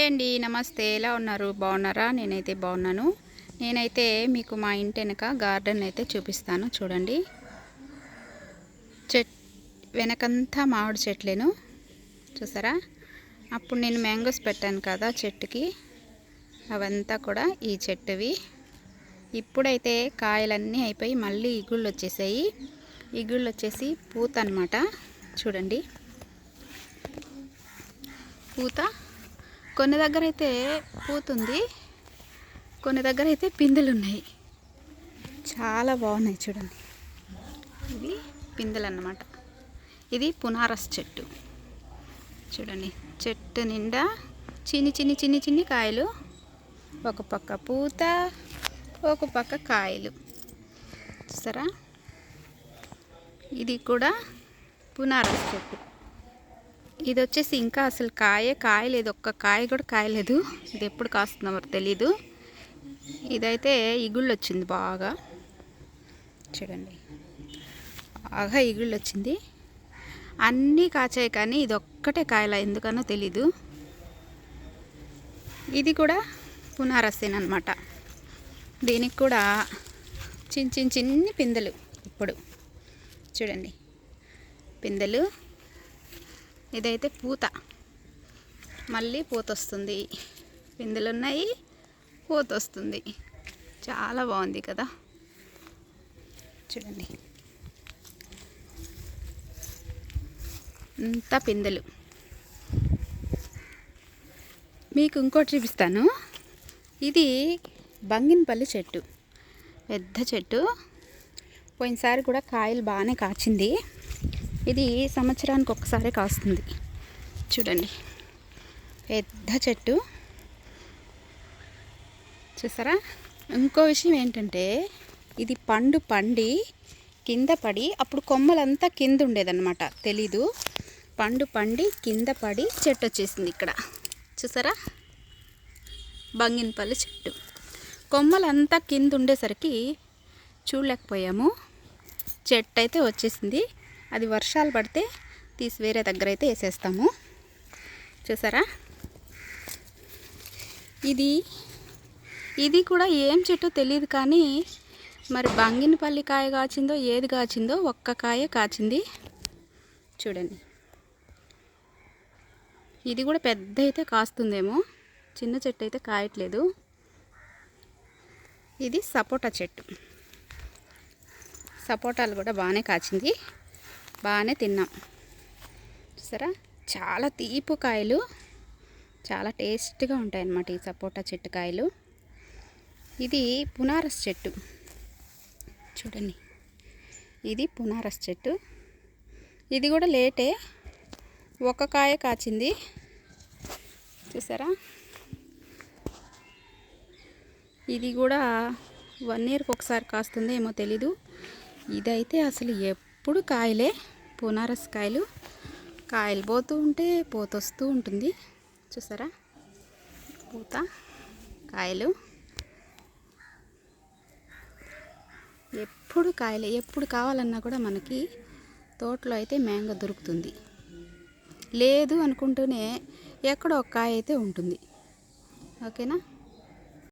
Hi అండి, నమస్తే. ఎలా ఉన్నారు? బాగున్నారా? నేనైతే బాగున్నాను. నేనైతే మీకు మా ఇంటి వెనక గార్డెన్ అయితే చూపిస్తాను. చూడండి, వెనకంతా మామిడి చెట్లేను చూసారా. అప్పుడు నేను మ్యాంగోస్ పెట్టాను కదా చెట్టుకి, అవంతా కూడా ఈ చెట్టువి. ఇప్పుడైతే కాయలన్నీ అయిపోయి మళ్ళీ ఇగుళ్ళు వచ్చేసాయి. ఇగుళ్ళు వచ్చేసి పూత అన్నమాట. చూడండి, పూత కొన్ని దగ్గర అయితే పూతుంది, కొన్ని దగ్గర అయితే పిందెలు ఉన్నాయి. చాలా బాగున్నాయి చూడండి. ఇవి పిందెలు అన్నమాట. ఇది పునారస్ చెట్టు. చూడండి, చెట్టు నిండా చిన్ని చిన్ని చిన్ని చిన్ని కాయలు, ఒక పక్క పూత, ఒక పక్క కాయలు. చూసారా, ఇది కూడా పునారస్ చెట్టు. ఇది వచ్చేసి ఇంకా అసలు కాయలేదు, ఒక్క కాయ కూడా కాయలేదు. ఇది ఎప్పుడు కాస్తుందో మరి తెలీదు. ఇదైతే ఇగుళ్ళు వచ్చింది బాగా. చూడండి, బాగా ఇగుళ్ళు వచ్చింది. అన్నీ కాచాయి కానీ ఇది ఒక్కటే కాయలా, ఎందుకనో తెలీదు. ఇది కూడా పునారసేనమాట. దీనికి కూడా చిన్న చిన్న చిన్ని పిందెలు. ఇప్పుడు చూడండి, పిందెలు. ఇదైతే పూత, మళ్ళీ పూత వస్తుంది. పిందెలు ఉన్నాయి, పూత వస్తుంది. చాలా బాగుంది కదా. చూడండి, ఇంత పిందెలు. మీకు ఇంకోటి చూపిస్తాను. ఇది బంగినపల్లి చెట్టు, పెద్ద చెట్టు. పోయినసారి కూడా కాయలు బాగానే కాచింది. ఇది సంవత్సరానికి ఒక్కసారి కాస్తుంది. చూడండి, పెద్ద చెట్టు. చూసారా. ఇంకో విషయం ఏంటంటే, ఇది పండి కింద పడి, అప్పుడు కొమ్మలంతా కింద ఉండేదన్నమాట, తెలీదు. పండి కింద పడి చెట్టు వచ్చేసింది ఇక్కడ. చూసారా, బంగినపల్లి చెట్టు. కొమ్మలంతా కింద ఉండేసరికి చూడలేకపోయాము. చెట్టు అయితే వచ్చేసింది. అది వర్షాలు పడితే తీసి వేరే దగ్గర అయితే వేసేస్తాము. చూసారా, ఇది కూడా ఏం చెట్టు తెలియదు కానీ, మరి బంగినపల్లి కాయ కాచిందో ఏది కాచిందో, ఒక్క కాయ కాచింది. చూడండి, ఇది కూడా పెద్ద అయితే కాస్తుందేమో, చిన్న చెట్టు అయితే కాయట్లేదు. ఇది సపోటా చెట్టు. సపోటాలు కూడా బాగానే కాచింది, బాగానే తిన్నాం. చూసారా, చాలా తీపి కాయలు, చాలా టేస్ట్గా ఉంటాయి అన్నమాట ఈ సపోటా చెట్టు కాయలు. ఇది పునారస్ చెట్టు. చూడండి, ఇది పునారస్ చెట్టు. ఇది కూడా లేటే, ఒక కాయ కాచింది. చూసారా, ఇది కూడా 1 ఇయర్కి ఒకసారి కాస్తుందో ఏమో తెలీదు. ఇదైతే అసలు ఎప్పుడు కాయలే, పునారస్ కాయలు. కాయలు పోతూ ఉంటే పోతొస్తూ ఉంటుంది. చూసారా, పూత, కాయలు, ఎప్పుడు కాయలే. ఎప్పుడు కావాలన్నా కూడా మనకి తోటలో అయితే మ్యాంగో దొరుకుతుంది. లేదు అనుకుంటూనే ఎక్కడో ఒక కాయ అయితే ఉంటుంది. ఓకేనా.